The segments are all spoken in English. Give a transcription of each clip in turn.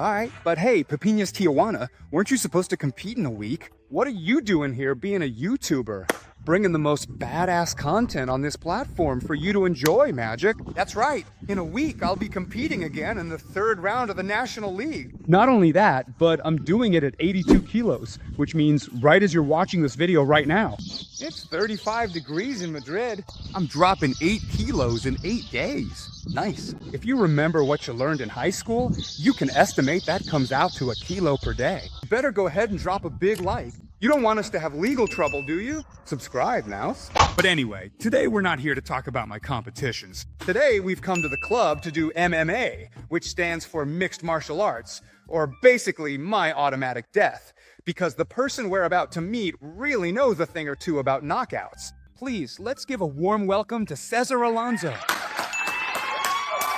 Alright, but hey, Pepinas Tijuana, weren't you supposed to compete in a week? What are you doing here being a YouTuber? Bringing the most badass content on this platform for you to enjoy, Magic. That's right, in a week I'll be competing again in the 3rd round of the National League. Not only that, but I'm doing it at 82 kilos, which means right as you're watching this video right now. It's 35 degrees in Madrid. I'm dropping 8 kilos in 8 days. Nice. If you remember what you learned in high school, you can estimate that comes out to 1 kilo per day. You better go ahead and drop a big like. You don't want us to have legal trouble, do you? Subscribe now. But anyway, today we're not here to talk about my competitions. Today we've come to the club to do MMA, which stands for Mixed Martial Arts, or basically my automatic death, because the person we're about to meet really knows a thing or two about knockouts. Please, let's give a warm welcome to CESAR Alonso.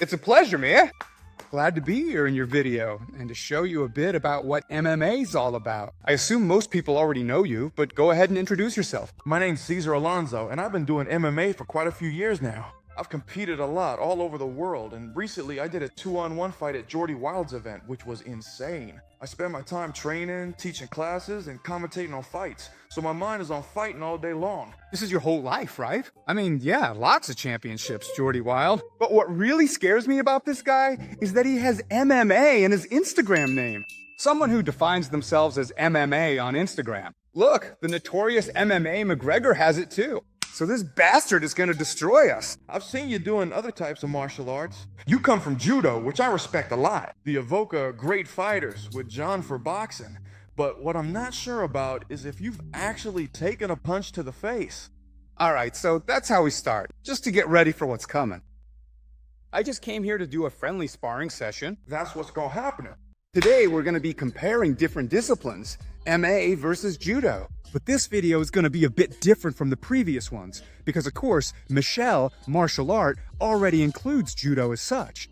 It's a pleasure, man. Glad to be here in your video and to show you a bit about what MMA is all about. I assume most people already know you, but go ahead and introduce yourself. My name's CESAR Alonso, and I've been doing MMA for quite a few years now. I've competed a lot all over the world, and recently I did a 2-on-1 fight at Jordy Wild's event, which was insane. I spend my time training, teaching classes, and commentating on fights, so my mind is on fighting all day long. This is your whole life, right? I mean, yeah, lots of championships, Jordy Wild. But what really scares me about this guy is that he has MMA in his Instagram name. Someone who defines themselves as MMA on Instagram. Look, the notorious MMA McGregor has it too. So this bastard is gonna destroy us. I've seen you doing other types of martial arts. You come from judo, which I respect a lot. The Evoca are great fighters, with John for boxing. But what I'm not sure about is if you've actually taken a punch to the face. Alright, so that's how we start, just to get ready for what's coming. I just came here to do a friendly sparring session. That's what's gonna happen. Today we're gonna be comparing different disciplines, MMA versus judo. But this video is gonna be a bit different from the previous ones, because of course, Michelle, martial art, already includes judo as such.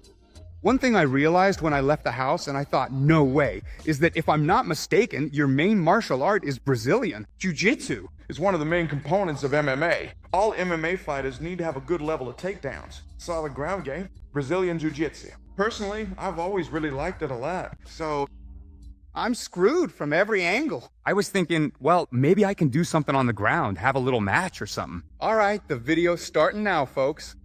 One thing I realized when I left the house, and I thought, no way, is that if I'm not mistaken, your main martial art is Brazilian Jiu-Jitsu. It's one of the main components of MMA. All MMA fighters need to have a good level of takedowns, solid ground game, Brazilian Jiu-Jitsu. Personally, I've always really liked it a lot, so I'm screwed from every angle. I was thinking, well, maybe I can do something on the ground, have a little match or something. All right, the video's starting now, folks.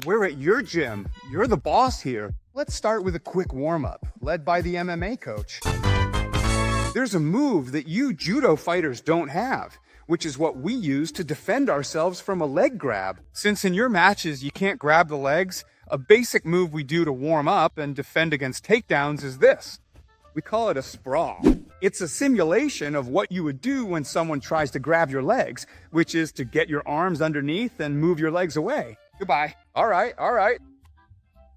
We're at your gym. You're the boss here. Let's start with a quick warm-up, led by the MMA coach. There's a move that you judo fighters don't have, which is what we use to defend ourselves from a leg grab. Since in your matches you can't grab the legs, a basic move we do to warm up and defend against takedowns is this. We call it a sprawl. It's a simulation of what you would do when someone tries to grab your legs, which is to get your arms underneath and move your legs away. Goodbye. All right.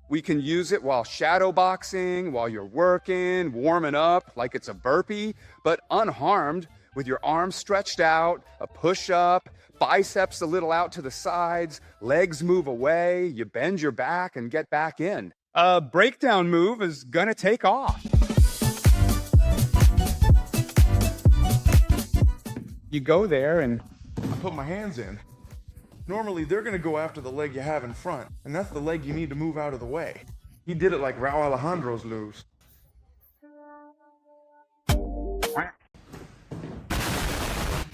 We can use it while shadow boxing, while you're working, warming up like it's a burpee, but unharmed with your arms stretched out, a push-up, biceps a little out to the sides, legs move away, you bend your back and get back in. A breakdown move is gonna take off. You go there and I put my hands in. Normally, they're gonna go after the leg you have in front, and that's the leg you need to move out of the way. He did it like Raul Alejandro's moves.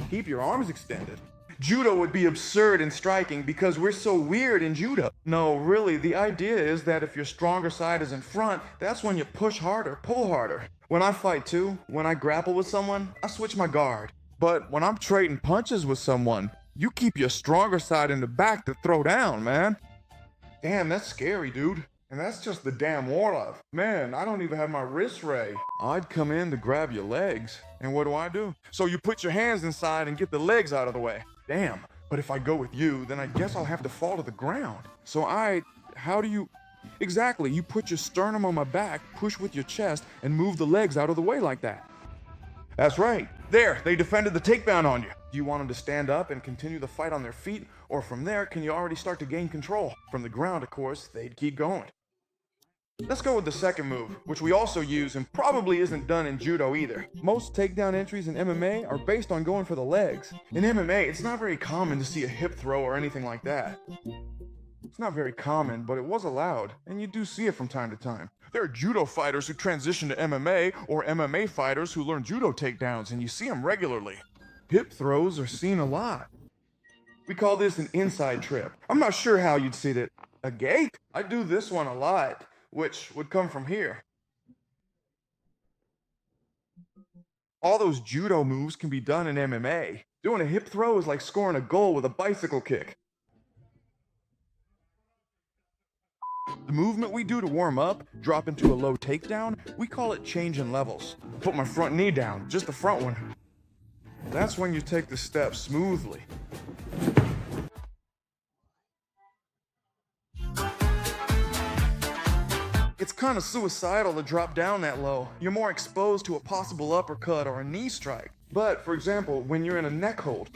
Keep your arms extended. Judo would be absurd in striking because we're so weird in judo. No, really, the idea is that if your stronger side is in front, that's when you push harder, pull harder. When I fight too, when I grapple with someone, I switch my guard. But when I'm trading punches with someone, you keep your stronger side in the back to throw down, man. Damn, that's scary, dude. And that's just the damn warlove. Man, I don't even have my wrist ray. I'd come in to grab your legs. And what do? So you put your hands inside and get the legs out of the way. Damn, But if I go with you, then I guess I'll have to fall to the ground. So how do you... Exactly, you put your sternum on my back, push with your chest, and move the legs out of the way like that. That's right. There, they defended the takedown on you. Do you want them to stand up and continue the fight on their feet? Or from there, can you already start to gain control? From the ground, of course, they'd keep going. Let's go with the second move, which we also use and probably isn't done in judo either. Most takedown entries in MMA are based on going for the legs. In MMA, it's not very common to see a hip throw or anything like that. It's not very common, but it was allowed, and you do see it from time to time. There are judo fighters who transition to MMA, or MMA fighters who learn judo takedowns, and you see them regularly. Hip throws are seen a lot. We call this an inside trip. I'm not sure how you'd see it. A gate? I do this one a lot, which would come from here. All those judo moves can be done in MMA. Doing a hip throw is like scoring a goal with a bicycle kick. The movement we do to warm up, drop into a low takedown, we call it changing levels. Put my front knee down, just the front one. That's when you take the step smoothly. It's kind of suicidal to drop down that low. You're more exposed to a possible uppercut or a knee strike. But, for example, when you're in a neck hold,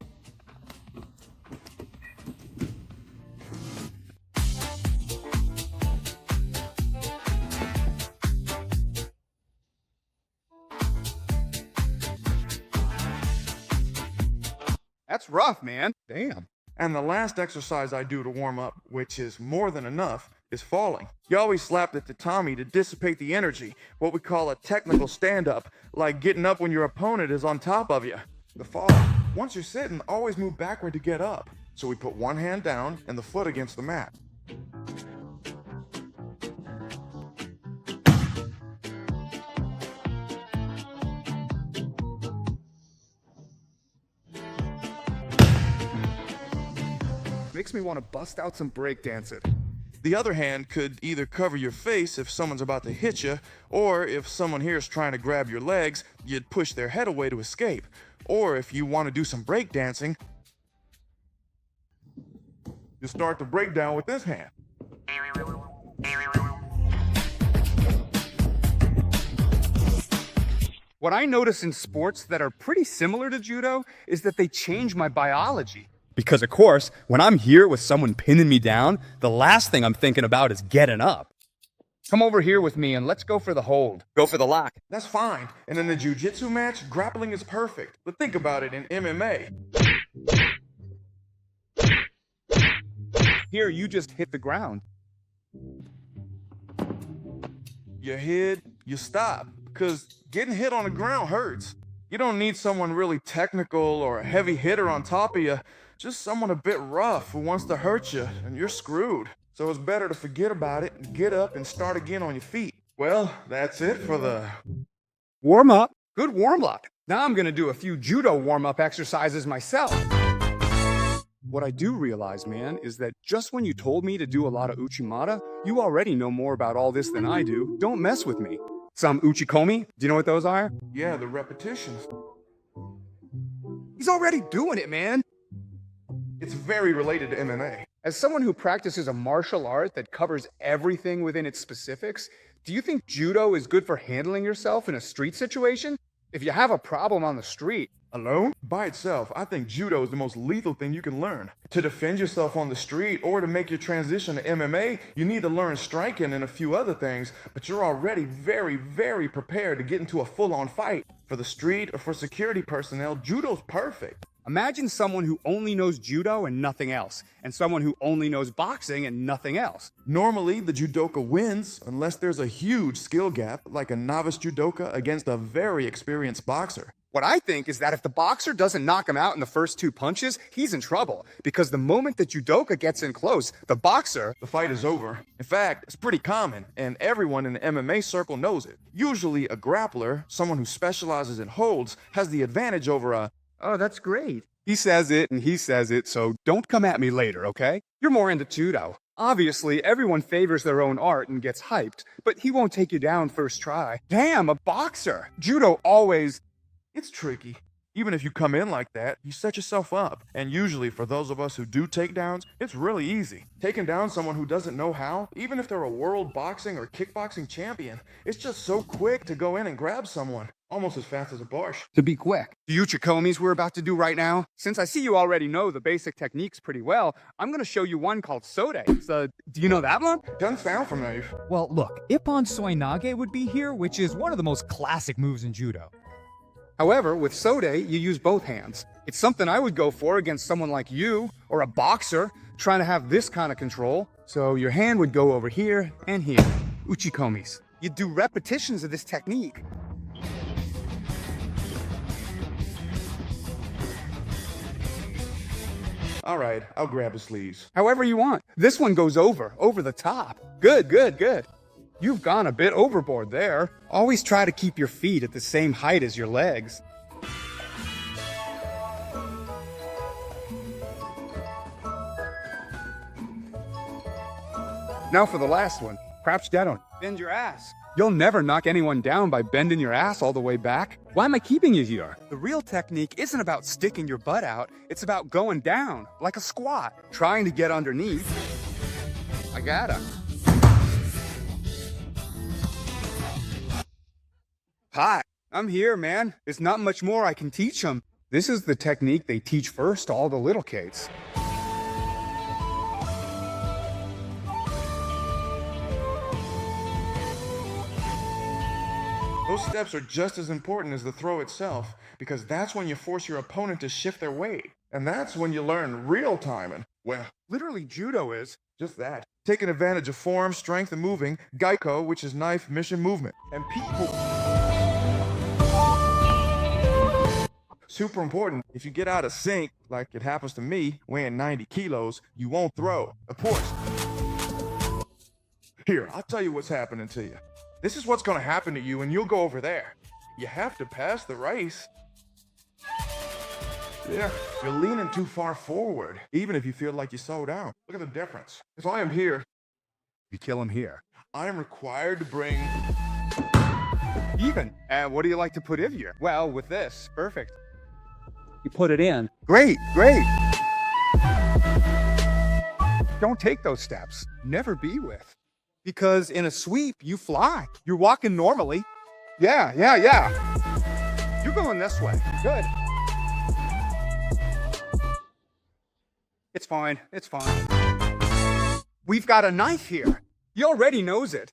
That's rough, man. Damn. and the last exercise I do to warm up, which is more than enough, is falling. You always slap the tatami to dissipate the energy, what we call a technical stand-up, like getting up when your opponent is on top of you. The fall. Once you're sitting, always move backward to get up. So we put one hand down and the foot against the mat. Makes me want to bust out some breakdancing. The other hand could either cover your face if someone's about to hit you, or if someone here is trying to grab your legs, you'd push their head away to escape. Or if you want to do some breakdancing, you start the breakdown with this hand. What I notice in sports that are pretty similar to judo is that they change my biology. Because, of course, when I'm here with someone pinning me down, the last thing I'm thinking about is getting up. Come over here with me and let's go for the hold. Go for the lock. That's fine. And in a jiu-jitsu match, grappling is perfect. But think about it in MMA. Here, you just hit the ground. You hit, you stop. Because getting hit on the ground hurts. You don't need someone really technical or a heavy hitter on top of you. Just someone a bit rough who wants to hurt you, and you're screwed. So it's better to forget about it and get up and start again on your feet. Well, that's it for the warm up. Good warm up. Now I'm gonna do a few judo warm up exercises myself. What I do realize, man, is that just when you told me to do a lot of uchimata, you already know more about all this than I do. Don't mess with me. Some uchikomi? Do you know what those are? Yeah, the repetitions. He's already doing it, man. It's very related to MMA. As someone who practices a martial art that covers everything within its specifics, do you think judo is good for handling yourself in a street situation? If you have a problem on the street, alone? By itself, I think judo is the most lethal thing you can learn. To defend yourself on the street or to make your transition to MMA, you need to learn striking and a few other things, but you're already very, very prepared to get into a full-on fight. For the street or for security personnel, judo's perfect. Imagine someone who only knows judo and nothing else, and someone who only knows boxing and nothing else. Normally, the judoka wins unless there's a huge skill gap, like a novice judoka against a very experienced boxer. What I think is that if the boxer doesn't knock him out in the first 2 punches, he's in trouble. Because the moment the judoka gets in close, the fight is over. In fact, it's pretty common, and everyone in the MMA circle knows it. Usually, a grappler, someone who specializes in holds, has the advantage over a "Oh, that's great." He says it and he says it, so don't come at me later, okay? You're more into judo. Obviously, everyone favors their own art and gets hyped, but he won't take you down first try. Damn, a boxer! Judo always... It's tricky. Even if you come in like that, you set yourself up. And usually for those of us who do takedowns, it's really easy. Taking down someone who doesn't know how, even if they're a world boxing or kickboxing champion, it's just so quick to go in and grab someone. Almost as fast as a Bosch. To be quick, the uchikomis we're about to do right now, since I see you already know the basic techniques pretty well, I'm gonna show you one called Sode. So, do you know that one? Doesn't sound familiar. Well, look, Ippon Soinage would be here, which is one of the most classic moves in judo. However, with Sode, you use both hands. It's something I would go for against someone like you, or a boxer, trying to have this kind of control. So your hand would go over here and here. Uchikomis. You do repetitions of this technique. All right, I'll grab his sleeves. However you want. This one goes over the top. Good, good, good. You've gone a bit overboard there. Always try to keep your feet at the same height as your legs. Now for the last one, crouch down. Bend your ass. You'll never knock anyone down by bending your ass all the way back. Why am I keeping you here? The real technique isn't about sticking your butt out. It's about going down, like a squat, trying to get underneath. I gotta. Hi, I'm here, man. There's not much more I can teach them. This is the technique they teach first to all the little kids. Those steps are just as important as the throw itself, because that's when you force your opponent to shift their weight. And that's when you learn real timing. Well, Literally, judo is. just that. Taking advantage of form, strength, and moving. Gaiko, which is knife, mission, movement. And people... Super important. If you get out of sync, like it happens to me, weighing 90 kilos, you won't throw. Of course. Here, I'll tell you what's happening to you. This is what's gonna happen to you, and you'll go over there. You have to pass the race. Yeah, you're leaning too far forward, even if you feel like you slow down. Look at the difference. If I am here, You kill him here. I am required to bring... Even. And what do you like to put in here? Well, with this. Perfect. You put it in. Great, great. Don't take those steps. Never be with. Because in a sweep, you fly. You're walking normally. Yeah. You're going this way. Good. It's fine. It's fine. We've got a knife here. He already knows it.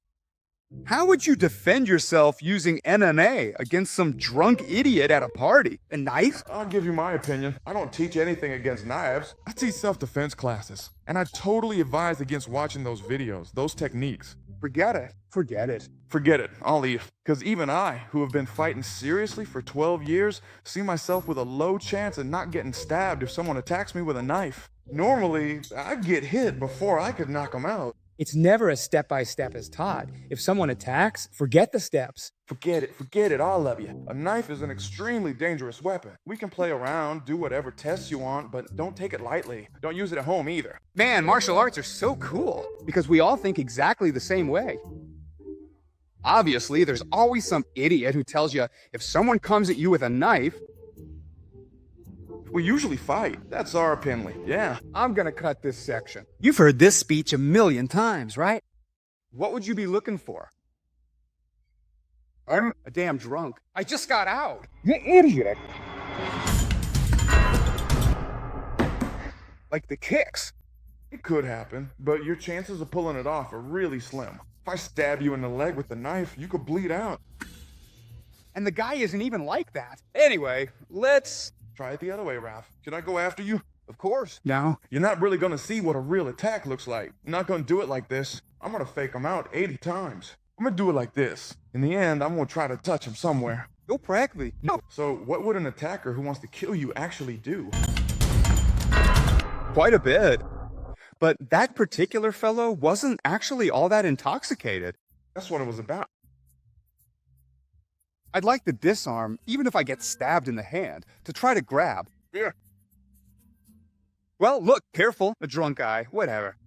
How would you defend yourself using MMA against some drunk idiot at a party? A knife? I'll give you my opinion. I don't teach anything against knives. I teach self-defense classes. And I totally advise against watching those videos, those techniques. Forget it. Forget it. Forget it, I'll leave. Because even I, who have been fighting seriously for 12 years, see myself with a low chance of not getting stabbed if someone attacks me with a knife. Normally, I'd get hit before I could knock them out. It's never as step-by-step as taught. If someone attacks, forget the steps. Forget it, all of you. A knife is an extremely dangerous weapon. We can play around, do whatever tests you want, but don't take it lightly. Don't use it at home either. Man, martial arts are so cool because we all think exactly the same way. Obviously, there's always some idiot who tells you if someone comes at you with a knife, We usually fight. That's our opinion. Yeah. I'm gonna cut this section. You've heard this speech a million times, right? What would you be looking for? I'm a damn drunk. I just got out. You idiot. Like the kicks. It could happen, but your chances of pulling it off are really slim. If I stab you in the leg with the knife, you could bleed out. And the guy isn't even like that. Anyway, let's... Try it the other way, Ralph. Can I go after you? Of course. Now, You're not really gonna see what a real attack looks like. I'm not gonna do it like this. I'm gonna fake him out 80 times. I'm gonna do it like this. In the end, I'm gonna try to touch him somewhere. go practically. No, So what would an attacker who wants to kill you actually do? quite a bit. But that particular fellow wasn't actually all that intoxicated. That's what it was about. I'd like to disarm, even if I get stabbed in the hand, to try to grab. Here. Well, look, careful. A drunk guy, whatever.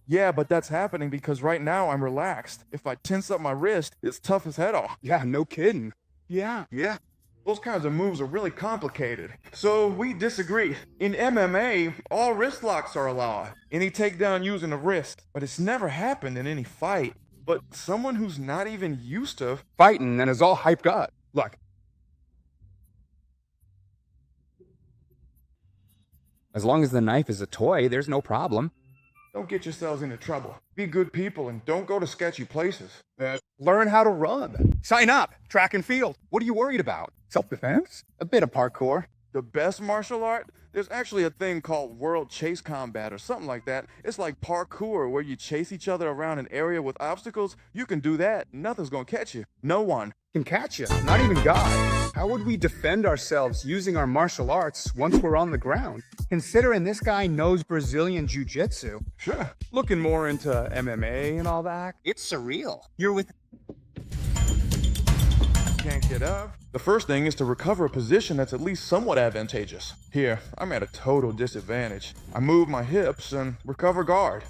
Yeah, but that's happening because right now I'm relaxed. If I tense up my wrist, it's tough as head off. Yeah, no kidding. Yeah. Those kinds of moves are really complicated. So we disagree. In MMA, all wrist locks are allowed. Any takedown using the wrist. But it's never happened in any fight. But someone who's not even used to Fighting and is all hyped up. Look. As long as the knife is a toy, there's no problem. don't get yourselves into trouble. Be good people and don't go to sketchy places. Learn how to run. Sign up. Track and field. What are you worried about? Self-defense? A bit of parkour. The best martial art? There's actually a thing called World Chase Combat or something like that. It's like parkour where you chase each other around an area with obstacles. You can do that. Nothing's gonna catch you. No one. Can catch you. Not even God. How would we defend ourselves using our martial arts once we're on the ground? Considering this guy knows Brazilian Jiu-Jitsu. Sure. Looking more into MMA and all that. It's surreal. You're with... Can't get up. The first thing is to recover a position that's at least somewhat advantageous. Here, I'm at a total disadvantage. I move my hips and recover guard.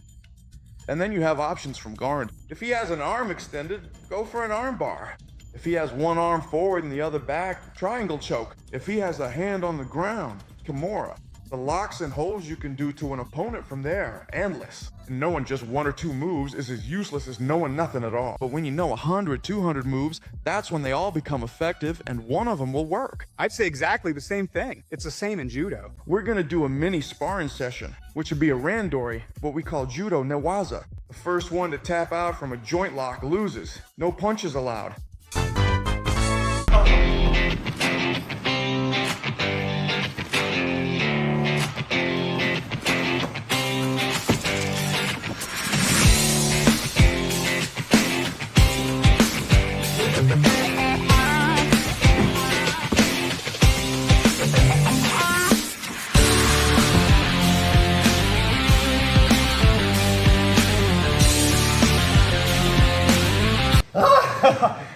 And then you have options from guard. If he has an arm extended, go for an arm bar. If he has one arm forward and the other back, triangle choke. If he has a hand on the ground, Kimura. The locks and holds you can do to an opponent from there are endless. And knowing just one or two moves is as useless as knowing nothing at all. But when you know 100, 200 moves, that's when they all become effective and one of them will work. I'd say exactly the same thing. It's the same in judo. We're gonna do a mini sparring session, which would be a randori, what we call judo newaza. The first one to tap out from a joint lock loses. No punches allowed.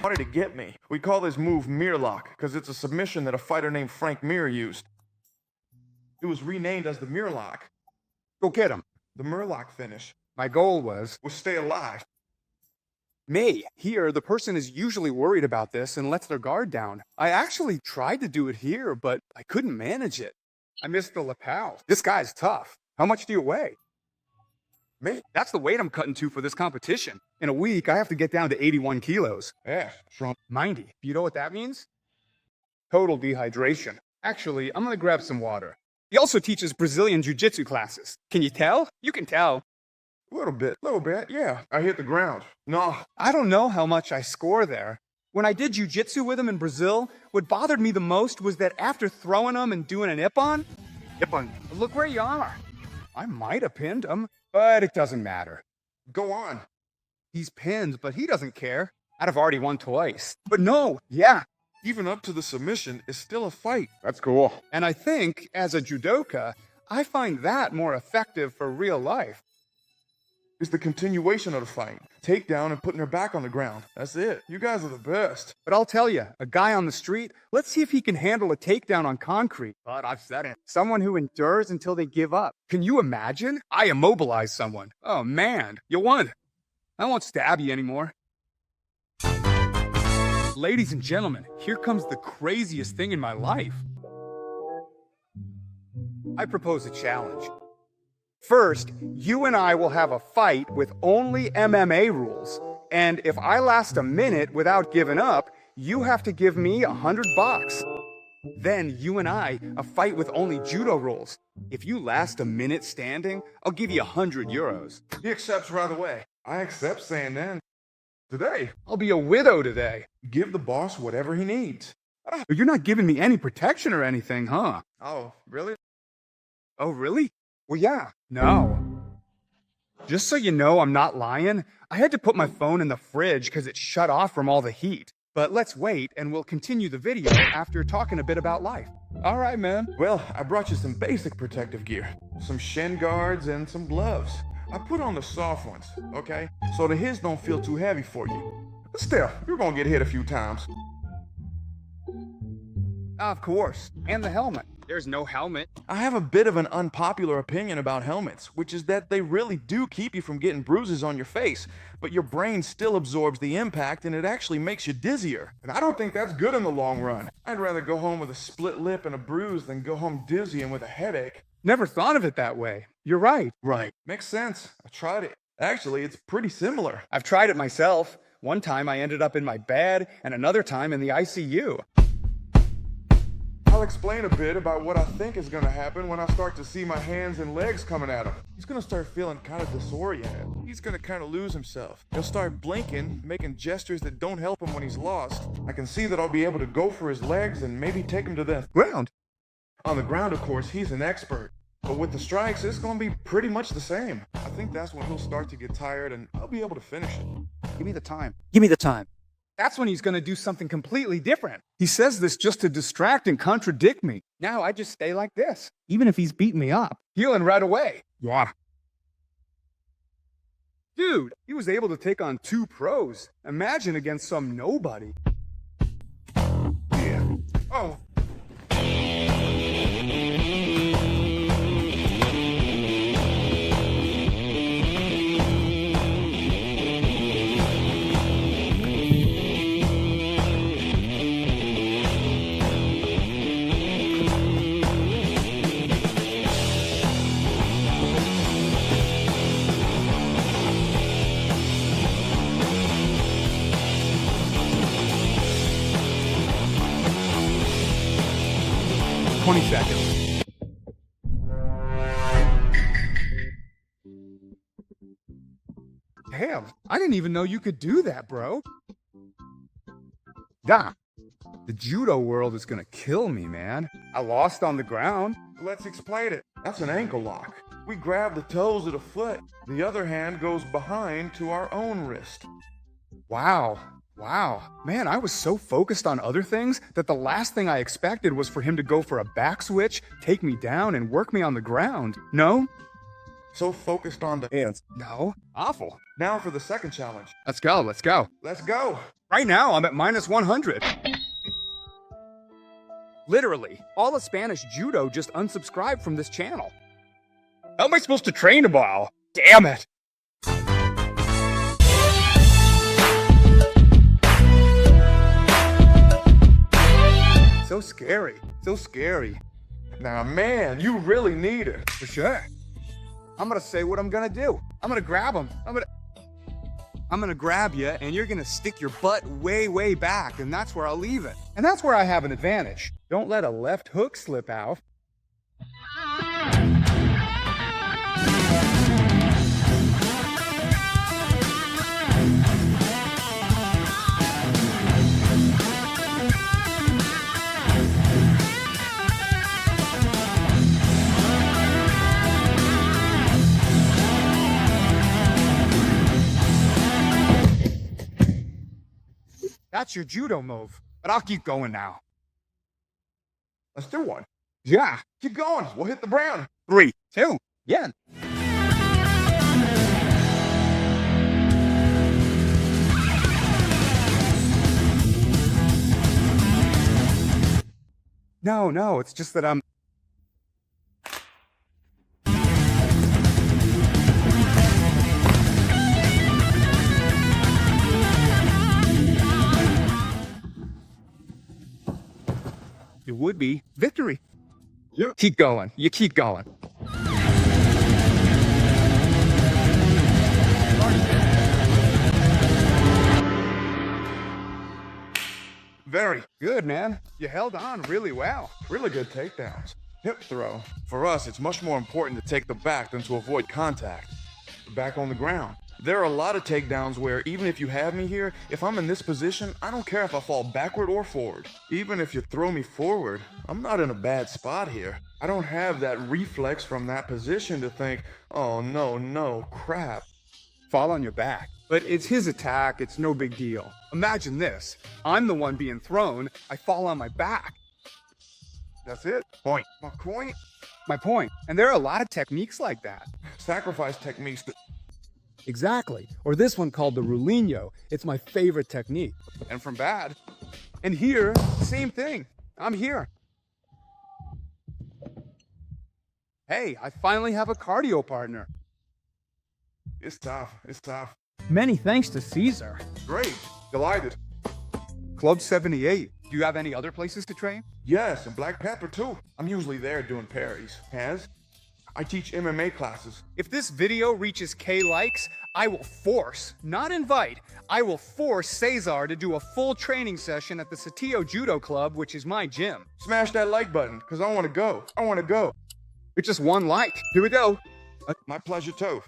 Wanted to get me. We call this move mirror lock because it's a submission that a fighter named Frank Mir used. It was renamed as the mirror lock. Go get him. The Murloc finish My goal was... stay alive. Me. Here, the person is usually worried about this and lets their guard down. I actually tried to do it here, but I couldn't manage it. I missed the lapel. This guy's tough. How much do you weigh? Me? That's the weight I'm cutting to for this competition. In a week, I have to get down to 81 kilos. Yeah, Trump. 90. You know what that means? Total dehydration. Actually, I'm gonna grab some water. He also teaches Brazilian Jiu-Jitsu classes. Can you tell? You can tell. Little bit, yeah. I hit the ground. No. I don't know how much I score there. When I did Jiu-Jitsu with him in Brazil, what bothered me the most was that after throwing him and doing an ippon, look where you are. I might have pinned him, but it doesn't matter. Go on. He's pinned, but he doesn't care. I'd have already won twice. But no, yeah. Even up to the submission is still a fight. That's cool. And I think, as a judoka, I find that more effective for real life. It's the continuation of the fight. Takedown and putting her back on the ground. That's it. You guys are the best. But I'll tell you, a guy on the street, let's see if he can handle a takedown on concrete. But I've said it. Someone who endures until they give up. Can you imagine? I immobilize someone. Oh man, you won. I won't stab you anymore. Ladies and gentlemen, here comes the craziest thing in my life. I propose a challenge. First, you and I will have a fight with only MMA rules. And if I last a minute without giving up, you have to give me $100. Then you and I, a fight with only judo rules. If you last a minute standing, I'll give you €100. He accepts right away. I accept saying that. Today. I'll be a widow today. Give the boss whatever he needs. You're not giving me any protection or anything, huh? Oh, really? Oh, really? Well, yeah. No. Just so you know, I'm not lying. I had to put my phone in the fridge because it shut off from all the heat. But let's wait and we'll continue the video after talking a bit about life. All right, man. Well, I brought you some basic protective gear. Some shin guards and some gloves. I put on the soft ones, okay? So the hits don't feel too heavy for you. But still, you're gonna get hit a few times. Of course. And the helmet. There's no helmet. I have a bit of an unpopular opinion about helmets, which is that they really do keep you from getting bruises on your face, but your brain still absorbs the impact and it actually makes you dizzier. And I don't think that's good in the long run. I'd rather go home with a split lip and a bruise than go home dizzy and with a headache. Never thought of it that way. You're right. Right. Makes sense. I tried it. Actually, it's pretty similar. I've tried it myself. One time I ended up in my bed, and another time in the ICU. I'll explain a bit about what I think is going to happen when I start to see my hands and legs coming at him. He's going to start feeling kind of disoriented. He's going to kind of lose himself. He'll start blinking, making gestures that don't help him when he's lost. I can see that I'll be able to go for his legs and maybe take him to the Ground. On the ground, of course, he's an expert. But with the strikes, it's going to be pretty much the same. I think that's when he'll start to get tired and I'll be able to finish it. Give me the time. Give me the time. That's when he's going to do something completely different. He says this just to distract and contradict me. Now I just stay like this, even if he's beating me up. Healing right away. Yeah. Dude, he was able to take on 2 pros. Imagine against some nobody. Yeah. Oh. Seconds. Damn, I didn't even know you could do that, bro. Nah, the judo world is gonna kill me, man. I lost on the ground. Let's explain it. That's an ankle lock. We grab the toes of the foot. The other hand goes behind to our own wrist. Wow. Man, I was so focused on other things that the last thing I expected was for him to go for a back switch, take me down, and work me on the ground. No? So focused on the hands. No. Awful. Now for the second challenge. Let's go. Let's go. Right now, I'm at -100. Literally, all of Spanish judo just unsubscribed from this channel. How am I supposed to train tomorrow? Damn it! So scary. Now, man, you really need it. For sure. I'm gonna say what I'm gonna do. I'm gonna grab him. I'm gonna grab you, and you're gonna stick your butt way back, and that's where I'll leave it. And that's where I have an advantage. Don't let a left hook slip out. That's your judo move, but I'll keep going now. Let's do one. Yeah. Keep going. We'll hit the ground. 3, 2, yeah. No, it's just that I'm... It would be victory. Yeah. Keep going. You keep going. Very Good, man. You held on really well. really good takedowns. Hip throw. For us, it's much more important to take the back than to avoid contact. Back on the ground. There are a lot of takedowns where even if you have me here, if I'm in this position, I don't care if I fall backward or forward. Even if you throw me forward, I'm not in a bad spot here. I don't have that reflex from that position to think, oh no, crap. Fall on your back. But it's his attack. It's no big deal. Imagine this. I'm the one being thrown. I fall on my back. That's it. Point. My point. My point. And there are a lot of techniques like that. Sacrifice techniques that... Exactly. Or this one called the Rulinho. It's my favorite technique. And from bad. And here, same thing. I'm here. Hey, I finally have a cardio partner. It's tough. It's tough. Many thanks to Caesar. Great. Delighted. Club 78. Do you have any other places to train? Yes, and Black Panther too. I'm usually there doing parries. I teach MMA classes. If this video reaches K likes, I will force, not invite, I will force Cesar to do a full training session at the Satio Judo Club, which is my gym. Smash that like button, because I want to go. I want to go. It's just one like. Here we go. My pleasure too.